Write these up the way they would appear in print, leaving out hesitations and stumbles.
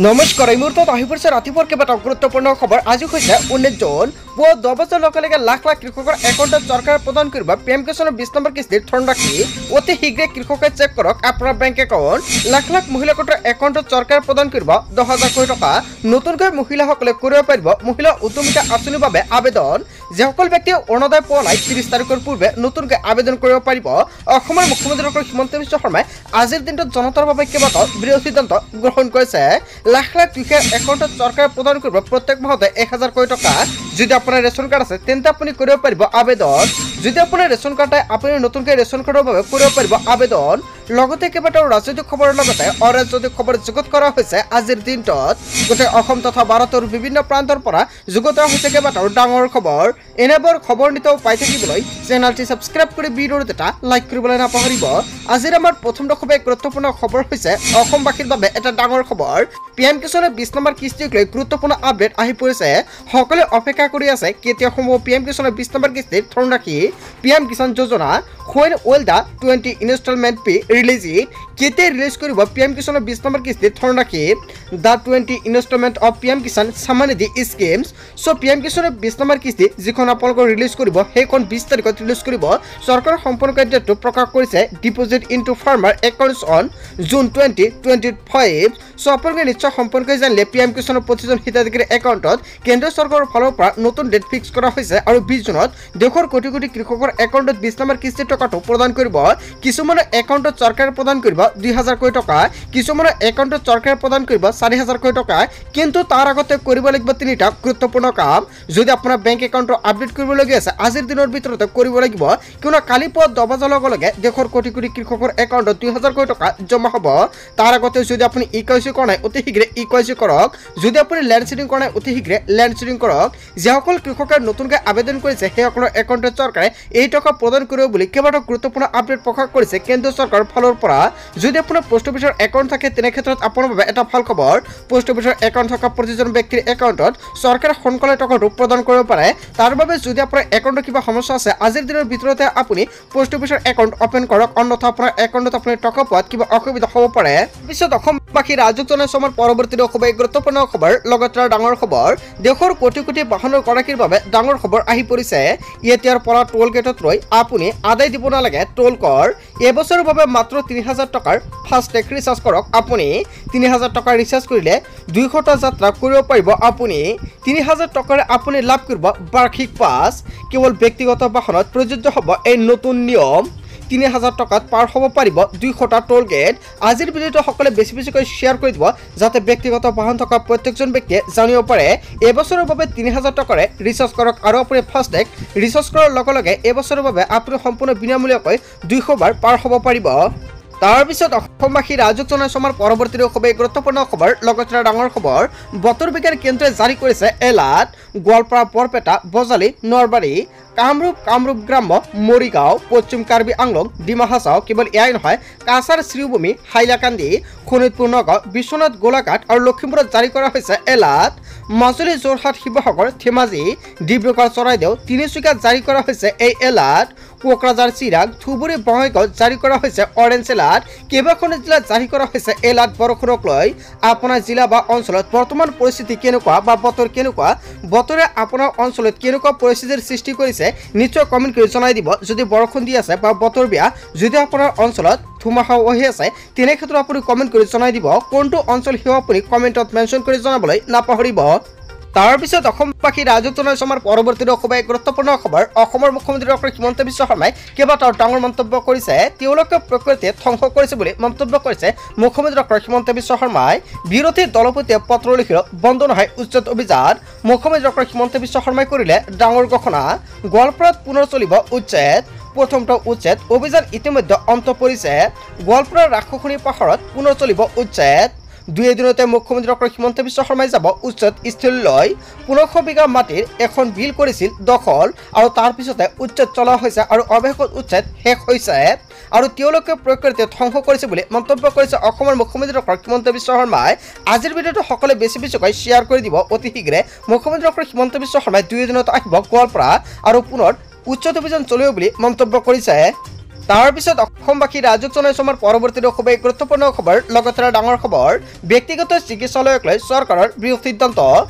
নমস্কাৰ এই মুহূৰ্তত আহি পৰিছে ৰাতিপুৱাৰ কেইবাটাও গুৰুত্বপূৰ্ণ খবৰ। আজি হৈছে 19 জুন। পুৱা 10 বজাৰ লগে লগে লাখ লাখ কৃষকৰ একাউণ্টত চৰকাৰে প্ৰদান কৰিব পিএম কিষাণৰ 20 নম্বৰ কিস্তিৰ ধনৰাশি। অতি শীঘ্ৰে কৃষকে চেক কৰক আপোনাৰ বেংক একাউণ্ট। লাখ লাখ মহিলাকৰ একাউণ্টত চৰকাৰে প্ৰদান কৰিব 10,000 কোটি টকা। নতুনকৈ মহিলাসকলে কৰিব পাৰিব মহিলা উদ্যমিতা আঁচনিৰ বাবে আবেদন। যিসকল ব্যক্তিয়ে অৰুণোদয় পোৱা নাই 30 তাৰিখৰ পূৰ্বে নতুনকৈ আবেদন কৰিব পাৰিব। অসমৰ মুখ্যমন্ত্ৰী ডক্টৰ হিমন্ত বিশ্ব শৰ্মাই আজিৰ দিনটোত জনতাৰ বাবে কেইবাটাও বৃহৎ সিদ্ধান্ত গ্ৰহণ কৰিছে। লাখ লাখ দুখীয়াৰ একাউণ্টত চৰকাৰে প্ৰদান কৰিব প্ৰত্যেক মাহতে 1,000 কোটি টকা। যদি আপোনাৰ ৰেচন কাৰ্ড আছে তেন্তে আপুনি কৰিব পাৰিব আবেদন। যদি আপোনাৰ ৰেচন কাৰ্ড নাই আপুনি নতুনকৈ ৰেচন কাৰ্ডৰ বাবে কৰিব পাৰিব আবেদন। লগতে কেইবাটাও ৰাজনৈতিক খবৰৰ লগতে অৰাজনৈতিক খবৰ যুগুত কৰা হৈছে আজিৰ দিনটোত। গোটেই অসম তথা ভাৰতৰ বিভিন্ন প্ৰান্তৰ পৰা যুগুত হৈছে কেইবাটাও ডাঙৰ খবৰ। এনেবোৰ খবৰ নিতৌ পাই থাকিবলৈ চেনেলটি ছাবস্ক্ৰাইব কৰি ভিডিঅ'ত এটা লাইক কৰিবলৈ নাপাহৰিব। আজিৰ আমাৰ প্ৰথম খুবেই গুৰুত্বপূৰ্ণ খবৰ হৈছে অসমবাসীৰ বাবে এটা ডাঙৰ খবৰ। পিএম কিষাণৰ 20 নম্বৰ কিস্তিক লৈ গুৰুত্বপূৰ্ণ আপডেট আহি পৰিছে। সকলোৱে অপেক্ষা কৰি আছে কেতিয়া সম্ভৱ পিএম কিষাণৰ 20 নম্বৰ কিস্তিৰ ধনৰাশি। PM Kisan Yojana when will the 20 installment be released? কেতিয়া ৰিলিজ কৰিব পিএম কিষাণৰ 20 নম্বৰ কিস্তিৰ ধনৰাশি। The 20 installment of PM Kisan Samman Nidhi schemes. So' PM কিষাণৰ 20 নম্বৰ কিস্তি যিখন আপোনালোকৰ ৰিলিজ কৰিব সেইখন 20 তাৰিখত ৰিলিজ কৰিব। চৰকাৰৰ সম্পূৰ্ণকৈ ডেটটো প্ৰকাশ কৰিছে deposit into farmer accounts on June 2025। চ' আপোনালোকে নিশ্চয় সম্পূৰ্ণকৈ জানিলে পিএম কিষাণৰ প্ৰতিজন হিতাধিকাৰীৰ একাউণ্টত কেন্দ্ৰীয় চৰকাৰৰ ফালৰ পৰা নতুন ডেট ফিক্স কৰা হৈছে আৰু 20 জুনত দেশৰ কোটি কোটি কৃষকৰ একাউণ্টত 20 নম্বৰ কিস্তিৰ টকাটো প্ৰদান কৰিব। কিছুমানৰ একাউণ্টত চৰকাৰে প্ৰদান কৰিব 2,000 কোটি টকা, কিছুমানৰ একাউণ্টত চৰকাৰে প্ৰদান কৰিব 4,000 কোটি টকা। কিন্তু তাৰ আগতে কৰিব লাগিব 3টা গুৰুত্বপূৰ্ণ কাম। যদি আপোনাৰ বেংক একাউণ্টটো আপডেট কৰিবলগীয়া আছে আজিৰ দিনৰ ভিতৰতে কৰিব লাগিব, কিয়নো কালি পুৱা 10 বজাৰ লগে লগে দেশৰ কোটি কোটি কৃষকৰ একাউণ্টত 2,000 কোটি টকা জমা হ'ব। তাৰ আগতে যদি আপুনি ইকেৱাইচি কৰা নাই অতি শীঘ্ৰে ইকেৱাইচি কৰক। যদি আপুনি লেণ্ড চিডিং কৰা নাই অতি শীঘ্ৰে লেণ্ড চিডিং কৰক। যিসকল কৃষকে নতুনকৈ আবেদন কৰিছে সেইসকলৰ একাউণ্টত চৰকাৰে এই টকা প্ৰদান কৰিব বুলি কেইবাটাও গুৰুত্বপূৰ্ণ আপডেট প্ৰকাশ কৰিছে কেন্দ্ৰীয় চৰকাৰৰ ফালৰ পৰা। যদি আপোনাৰ পোষ্ট অফিচৰ একাউণ্ট থাকে তেনে ক্ষেত্ৰত আপোনাৰ বাবে এটা ভাল খবৰ। পোষ্ট অফিচৰ একাউণ্ট থকা প্ৰতিজন ব্যক্তিৰ একাউণ্টত চৰকাৰে সোনকালে টকাটো প্ৰদান কৰিব পাৰে। তাৰ বাবে যদি আপোনাৰ একাউণ্টৰ কিবা সমস্যা আছে আজিৰ দিনৰ ভিতৰতে আপুনি পোষ্ট অফিচৰ একাউণ্ট অপেন কৰক, অন্যথা আপোনাৰ একাউণ্টত আপুনি টকা পোৱাত কিবা অসুবিধা হ'ব পাৰে। পিছত অসমবাসী ৰাজক জনাইছো আমাৰ পৰৱৰ্তী খুবেই গুৰুত্বপূৰ্ণ খবৰ লগতে ডাঙৰ খবৰ। দেশৰ কোটি কোটি বাহনৰ গৰাকীৰ বাবে ডাঙৰ খবৰ আহি পৰিছে। এতিয়াৰ পৰা টোল গেটত ৰৈ আপুনি আদায় দিব নালাগে টোল কৰ। এবছৰৰ বাবে মাত্ৰ 3,000 টকাৰ ফাষ্টেগ ৰিচাৰ্জ কৰক। আপুনি 3,000 টকাৰ ৰিচাৰ্জ কৰিলে 200টা যাত্ৰা কৰিব পাৰিব। আপুনি 3,000 টকাৰে আপুনি লাভ কৰিব বাৰ্ষিক পাছ। কেৱল ব্যক্তিগত বাহনত প্ৰযোজ্য হ'ব এই নতুন নিয়ম। 3,000 টকাত পাৰ হ'ব পাৰিব 200টা টোল গেট। আজিৰ ভিডিঅ'টো সকলোৱে বেছিকৈ শ্বেয়াৰ কৰি দিব যাতে ব্যক্তিগত বাহন থকা প্ৰত্যেকজন ব্যক্তিয়ে জানিব পাৰে। এবছৰৰ বাবে 3,000 টকাৰে ৰিচাৰ্জ কৰক আৰু আপুনি ফাষ্টেগ ৰিচাৰ্জ কৰাৰ লগে লগে এবছৰৰ বাবে আপুনি সম্পূৰ্ণ বিনামূলীয়াকৈ 200 বাৰ পাৰ হ'ব পাৰিব। তাৰপিছত অসমবাসী ৰাজক জনাইছো আমাৰ পৰৱৰ্তী খুবেই গুৰুত্বপূৰ্ণ খবৰ লগতে ডাঙৰ খবৰ। বতৰ বিজ্ঞান কেন্দ্ৰই জাৰি কৰিছে এলাৰ্ট। গোৱালপাৰা, বৰপেটা, বজালী, নলবাৰী, কামৰূপ গ্ৰাম্য, মৰিগাঁও, পশ্চিম কাৰ্বি আংলং, ডিমা হাছাও। কেৱল এয়াই নহয়, কাছাৰ, শ্ৰীভূমি, হাইলাকান্দি, শোণিতপুৰ, নগাঁও, বিশ্বনাথ, গোলাঘাট আৰু লখিমপুৰত জাৰি কৰা হৈছে এলাৰ্ট। মাজুলী, যোৰহাট, শিৱসাগৰ, ধেমাজি, ডিব্ৰুগড়, চৰাইদেউ, তিনিচুকীয়াত জাৰি কৰা হৈছে এই এলাৰ্ট। কোকৰাঝাৰ, চিৰাং, ধুবুৰী, বঙাইগাঁৱত জাৰি কৰা হৈছে অৰেঞ্জ এলাৰ্ট। কেইবাখনো জিলাত জাৰি কৰা হৈছে এলাৰ্ট বৰষুণক লৈ। আপোনাৰ জিলা বা অঞ্চলত বৰ্তমান পৰিস্থিতি কেনেকুৱা বা বতৰ কেনেকুৱা, বতৰে আপোনাৰ অঞ্চলত কেনেকুৱা পৰিস্থিতিৰ সৃষ্টি কৰিছে নিশ্চয় কমেণ্ট কৰি জনাই দিব। যদি বৰষুণ দি আছে বা বতৰ বেয়া, যদি আপোনাৰ অঞ্চলত ধুমুহা আহি আছে তেনে ক্ষেত্ৰত আপুনি কমেণ্ট কৰি জনাই দিব। কোনটো অঞ্চল সেয়া আপুনি কমেণ্টত মেনশ্যন কৰি জনাবলৈ নাপাহৰিব। তাৰপিছত অসমবাসী ৰাজক জনাইছো আমাৰ পৰৱৰ্তী খুবেই গুৰুত্বপূৰ্ণ খবৰ। অসমৰ মুখ্যমন্ত্ৰী ডক্টৰ হিমন্ত বিশ্ব শৰ্মাই কেইবাটাও ডাঙৰ মন্তব্য কৰিছে। তেওঁলোকে প্ৰকৃতিয়ে ধ্বংস কৰিছে বুলি মন্তব্য কৰিছে মুখ্যমন্ত্ৰী ডক্টৰ হিমন্ত বিশ্ব শৰ্মাই। বিৰোধী দলপতিয়ে পত্ৰ লিখিল বন্ধ নহয় উচ্ছেদ অভিযান। মুখ্যমন্ত্ৰী ডক্টৰ হিমন্ত বিশ্ব শৰ্মাই কৰিলে ডাঙৰ ঘোষণা। গোৱালপাৰাত পুনৰ চলিব উচ্ছেদ। প্ৰথমটো উচ্ছেদ অভিযান ইতিমধ্যে অন্ত পৰিছে। গোৱালপাৰাৰ ৰাক্ষসনী পাহাৰত পুনৰ চলিব উচ্ছেদ। 2 দিনতে মুখ্যমন্ত্ৰী ডক্টৰ হিমন্ত বিশ্ব শৰ্মাই যাব উচ্ছেদ স্থলীলৈ। 1500 বিঘা মাটিৰ এখন বিল কৰিছিল দখল আৰু তাৰ পিছতে উচ্ছেদ চলোৱা হৈছে আৰু অৱশেষত উচ্ছেদ শেষ হৈছে আৰু তেওঁলোকে প্ৰকৃতিয়ে ধ্বংস কৰিছে বুলি মন্তব্য কৰিছে অসমৰ মুখ্যমন্ত্ৰী ডক্টৰ হিমন্ত বিশ্ব শৰ্মাই। আজিৰ ভিডিঅ'টো সকলোৱে বেছিকৈ শ্বেয়াৰ কৰি দিব। অতি শীঘ্ৰে মুখ্যমন্ত্ৰী ডক্টৰ হিমন্ত বিশ্ব শৰ্মাই 2 দিনত আহিব গোৱালপাৰা আৰু পুনৰ উচ্ছেদ অভিযান চলিব বুলি মন্তব্য কৰিছে। তাৰ পিছত অসমবাসী ৰাইজক জনাইছো আমাৰ পৰৱৰ্তী খুবেই গুৰুত্বপূৰ্ণ খবৰ লগতে ডাঙৰ খবৰ ব্যক্তিগত চিকিৎসালয়ক লৈ চৰকাৰৰ বৃহৎ সিদ্ধান্ত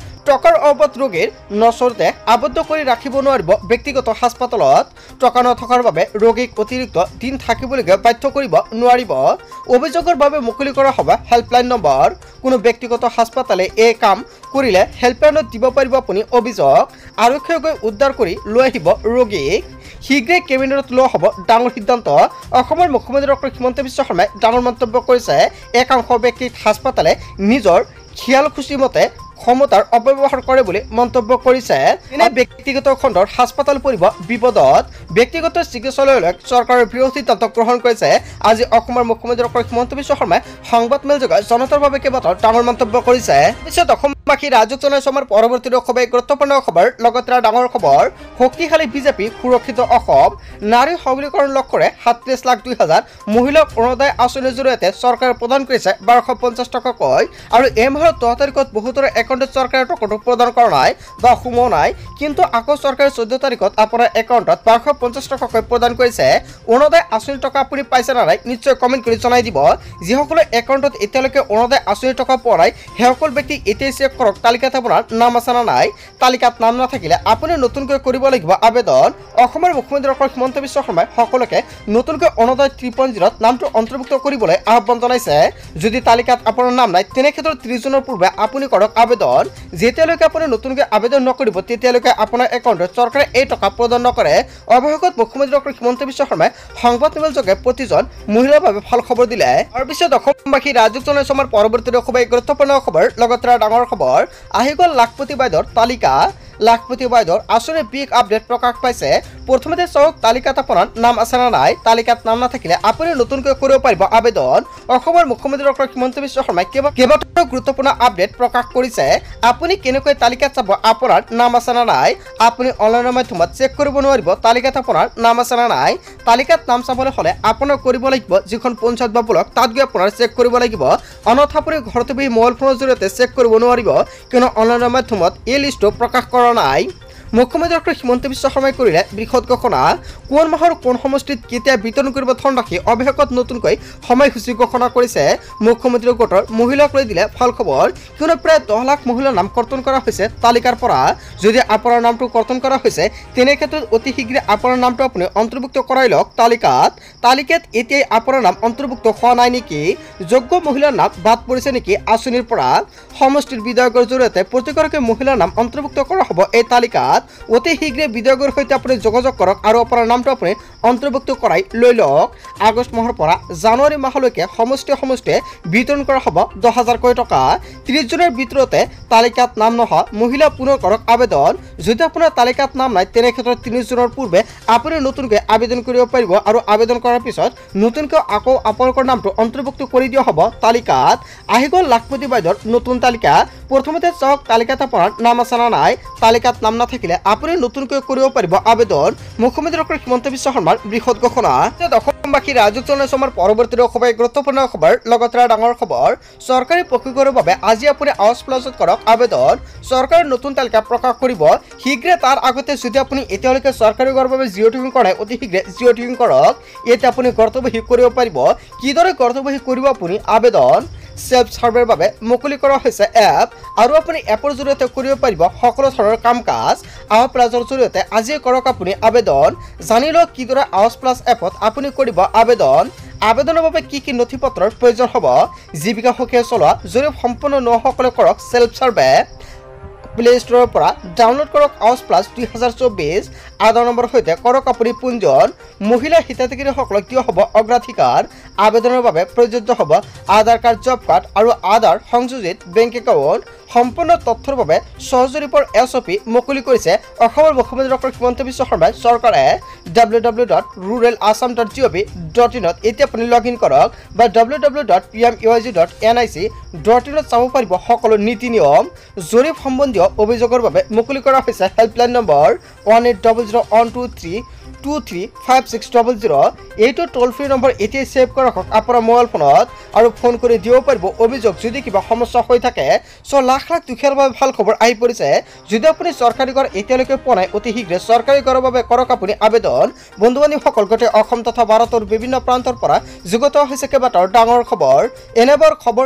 টকাৰ অভাৱত ৰোগীৰ নচৰতে আবদ্ধ কৰি ৰাখিব নোৱাৰিব ব্যক্তিগত হাস্পাতালত টকা নথকাৰ বাবে ৰোগীক অতিৰিক্ত দিন থাকিবলগীয়া বাধ্য কৰিব নোৱাৰিব অভিযোগৰ বাবে মুকলি কৰা হ'ব হেল্পলাইন নম্বৰ কোনো ব্যক্তিগত হাস্পাতালে এই কাম কৰিলে হেল্পলাইনত দিব পাৰিব আপুনি অভিযোগ আৰক্ষীয়ে গৈ উদ্ধাৰ কৰি লৈ আহিব ৰোগীক শীঘ্ৰে কেবিনেটত লোৱা হ'ব ডাঙৰ সিদ্ধান্ত অসমৰ মুখ্যমন্ত্ৰী ডক্টৰ হিমন্ত বিশ্ব শৰ্মাই ডাঙৰ মন্তব্য কৰিছে একাংশ ব্যক্তিক হাস্পাতালে নিজৰ খিয়াল খুচি মতে ক্ষমতাৰ অপব্যৱহাৰ কৰে বুলি মন্তব্য কৰিছে এনে ব্যক্তিগত খণ্ডৰ হাস্পাতাল পৰিব বিপদত ব্যক্তিগত চিকিৎসালয়লৈ চৰকাৰৰ বৃহৎ সিদ্ধান্ত গ্ৰহণ কৰিছে আজি অসমৰ মুখ্যমন্ত্ৰী ডক্টৰ হিমন্ত বিশ্ব শৰ্মাই সংবাদমেল যোগে জনতাৰ বাবে কেইবাটাও ডাঙৰ মন্তব্য কৰিছে পিছত অসমবাসী ৰাইজক জনাইছো আমাৰ পৰৱৰ্তী খুবেই গুৰুত্বপূৰ্ণ খবৰ লগতে ডাঙৰ খবৰ শক্তিশালী বিজেপি সুৰক্ষিত অসম নাৰী সবলীকৰণ লক্ষ্যৰে 37,02,000 মহিলাক অৰুণোদয় আঁচনিৰ জৰিয়তে চৰকাৰে প্ৰদান কৰিছে 1250 টকাকৈ আৰু এই মাহৰ 10 তাৰিখত বহুতৰ একাউণ্টত চৰকাৰে টকাটো প্ৰদান কৰা নাই বা সোমোৱা নাই কিন্তু আকৌ চৰকাৰে 14 তাৰিখত আপোনাৰ একাউণ্টত 1250 টকাকৈ প্ৰদান কৰিছে অৰুণোদয় আঁচনিৰ টকা আপুনি পাইছে না নাই নিশ্চয় কমেণ্ট কৰি জনাই দিব যিসকলে একাউণ্টত এতিয়ালৈকে অৰুণোদয় আঁচনিৰ টকা পোৱা নাই সেইসকল ব্যক্তি এতিয়া চেক কৰক তালিকাত আপোনাৰ নাম আছে না নাই তালিকাত নাম নাথাকিলে আপুনি নতুনকৈ কৰিব লাগিব আবেদন অসমৰ মুখ্যমন্ত্ৰী ডক্টৰ হিমন্ত বিশ্ব শৰ্মাই সকলোকে নতুনকৈ অৰুণোদয় 3.0ত নামটো অন্তৰ্ভুক্ত কৰিবলৈ আহ্বান জনাইছে যদি তালিকাত আপোনাৰ নাম নাই তেনে ক্ষেত্ৰত 30 জুনৰ পূৰ্বে আপুনি কৰক আবেদন যেতিয়ালৈকে আপুনি নতুনকৈ আবেদন নকৰিব তেতিয়ালৈকে আপোনাৰ একাউণ্টত চৰকাৰে এই টকা প্ৰদান নকৰে অৱশেষত মুখ্যমন্ত্ৰী ডক্টৰ হিমন্ত বিশ্ব শৰ্মাই সংবাদমেল যোগে প্ৰতিজন মহিলাৰ বাবে ভাল খবৰ দিলে আৰু পিছত অসমবাসী ৰাইজক জনাইছো আমাৰ পৰৱৰ্তী খুবেই গুৰুত্বপূৰ্ণ খবৰ লগতে ডাঙৰ খবৰ আহি গ'ল লাখপতি বাইদেউৰ তালিকা লাখপতি বাইদেউৰ আঁচনিৰ বিগ আপডেট প্ৰকাশ পাইছে প্ৰথমতে চাওক তালিকাত আপোনাৰ নাম আছে না নাই তালিকাত নাম নাথাকিলে আপুনি নতুনকৈ কৰিব পাৰিব আবেদন অসমৰ মুখ্যমন্ত্ৰী ডক্টৰ হিমন্ত বিশ্ব শৰ্মাই কেইবাটাও গুৰুত্বপূৰ্ণ আপডেট প্ৰকাশ কৰিছে আপুনি কেনেকৈ তালিকাত চাব আপোনাৰ নাম আছে না নাই আপুনি অনলাইনৰ মাধ্যমত চেক কৰিব নোৱাৰিব তালিকাত আপোনাৰ নাম আছে না নাই তালিকাত নাম চাবলৈ হ'লে আপোনাৰ কৰিব লাগিব যিখন পঞ্চায়ত বা ব্লক তাত গৈ আপোনাৰ চেক কৰিব লাগিব অন্যথা আপুনি ঘৰতে বহি মোবাইল ফোনৰ জৰিয়তে চেক কৰিব নোৱাৰিব কিয়নো অনলাইনৰ মাধ্যমত এই লিষ্টটো প্ৰকাশ কৰা নাই মুখ্যমন্ত্ৰী ডক্টৰ হিমন্ত বিশ্ব শৰ্মাই কৰিলে বৃহৎ ঘোষণা কোন মাহৰ কোন সমষ্টিত কেতিয়া বিতৰণ কৰিব ধন ৰাখি অৱশেষত নতুনকৈ সময়সূচী ঘোষণা কৰিছে মুখ্যমন্ত্ৰী গোটৰ মহিলাক লৈ দিলে ভাল খবৰ কিয়নো প্ৰায় 10 লাখ মহিলাৰ নাম কৰ্তন কৰা হৈছে তালিকাৰ পৰা যদি আপোনাৰ নামটো কৰ্তন কৰা হৈছে তেনে ক্ষেত্ৰত অতি শীঘ্ৰে আপোনাৰ নামটো আপুনি অন্তৰ্ভুক্ত কৰাই লওক তালিকাত এতিয়াই আপোনাৰ নাম অন্তৰ্ভুক্ত হোৱা নাই নেকি যোগ্য মহিলাৰ নাম বাদ পৰিছে নেকি আঁচনিৰ পৰা সমষ্টিৰ বিধায়কৰ জৰিয়তে প্ৰতিগৰাকী মহিলাৰ নাম অন্তৰ্ভুক্ত কৰা হ'ব এই তালিকাত অতি শীঘ্ৰে বিধায়কৰ সৈতে আপুনি যোগাযোগ কৰক আৰু আপোনাৰ নামটো আপুনি অন্তৰ্ভুক্ত কৰাই লৈ লওক আগষ্ট মাহৰ পৰা জানুৱাৰী মাহলৈকে সমষ্টিয়ে বিতৰণ কৰা হ'ব 10,000 টকা 30 জুনৰ ভিতৰতে তালিকাত নাম নহা মহিলা পুনৰ কৰক আবেদন যদি আপোনাৰ তালিকাত নাম নাই তেনে ক্ষেত্ৰত 30 জুনৰ পূৰ্বে আপুনি নতুনকৈ আবেদন কৰিব পাৰিব আৰু আবেদন কৰাৰ পিছত নতুনকৈ আকৌ আপোনালোকৰ নামটো অন্তৰ্ভুক্ত কৰি দিয়া হ'ব তালিকাত আহি গ'ল লাখপতি বাইদেউৰ নতুন তালিকা প্ৰথমতে চাওক তালিকাত আপোনাৰ নাম আছে না নাই তালিকাত নাম নাথাকিলে আপুনি নতুনকৈ কৰিব পাৰিব আবেদন মুখ্যমন্ত্ৰী ডক্টৰ হিমন্ত বিশ্ব শৰ্মাৰ বৃহৎ ঘোষণা অসমবাসী ৰাইজক জনাইছো আমাৰ পৰৱৰ্তী খুবেই গুৰুত্বপূৰ্ণ খবৰ লগতে ডাঙৰ খবৰ চৰকাৰী প্ৰশিক্ষণৰ বাবে আজি আপুনি আৱাজ প্লাজত কৰক আবেদন চৰকাৰে নতুন তালিকা প্ৰকাশ কৰিব শীঘ্ৰে তাৰ আগতে যদি আপুনি এতিয়ালৈকে চৰকাৰী ঘৰৰ বাবে জিঅ' টিউন কৰে অতি শীঘ্ৰে জিঅ' টিউন কৰক এতিয়া আপুনি কৰ্তব্যহী কৰিব পাৰিব কিদৰে কৰ্তব্যহী কৰিব আপুনি আবেদন সেলফ সাৰ্ভেৰ বাবে মুকলি কৰা হৈছে এপ আৰু আপুনি এপৰ জৰিয়তে কৰিব পাৰিব সকলো ধৰণৰ কাম কাজ আৱাজ প্লাজৰ জৰিয়তে আজি কৰক আপুনি আবেদন জানি লওক কিদৰে আৱাজ প্লাজ এপত আপুনি কৰিব আবেদনৰ বাবে কি নথিপত্ৰৰ প্ৰয়োজন হ'ব জীৱিকা সখীয়ে চলোৱা জৰিয়তে সম্পূৰ্ণ নোহোৱাসকলে কৰক সেলফ সাৰ্ভে প্লে ষ্টৰৰ পৰা ডাউনলোড কৰক আৱাজ প্লাছ 2024 আধাৰ নম্বৰ সৈতে কৰক আপুনি পঞ্জীয়ন মহিলা হিতাধিকাৰীসকলক দিয়া হ'ব অগ্ৰাধিকাৰ আবেদনৰ বাবে প্ৰযোজ্য হ'ব আধাৰ কাৰ্ড জব কাৰ্ড আৰু আধাৰ সংযোজিত বেংক একাউণ্ট সম্পূৰ্ণ তথ্যৰ বাবে সহজৰীপৰ SOP মুকলি কৰিছে অসমৰ মুখ্যমন্ত্ৰী ডক্টৰ হিমন্ত বিশ্ব শৰ্মাই চৰকাৰে www.ruralassam.gov.in এতিয়া আপুনি লগ ইন কৰক বা www.pmuig.nic.in চাব পাৰিব সকলো নীতি নিয়ম জৰীপ সম্বন্ধীয় অভিযোগৰ বাবে মুকলি কৰা হৈছে হেল্পলাইন নম্বৰ 18001232 235600 এইটো টোল ফ্ৰী নম্বৰ এতিয়াই সেভ কৰি ৰাখক আপোনাৰ মোবাইল ফোনত আৰু ফোন কৰি দিব পাৰিব অভিযোগ যদি কিবা সমস্যা হৈ থাকে। সো লাখ লাখ দুখীয়াৰ বাবে ভাল খবৰ আহি পৰিছে। যদি আপুনি চৰকাৰী ঘৰ এতিয়ালৈকে পোৱা নাই অতি শীঘ্ৰে চৰকাৰী ঘৰৰ বাবে কৰক আপুনি আবেদন। বন্ধু বান্ধৱীসকল গোটেই অসম তথা ভাৰতৰ বিভিন্ন প্ৰান্তৰ পৰা যুগুত হৈছে কেইবাটাও ডাঙৰ খবৰ। এনেবোৰ খবৰ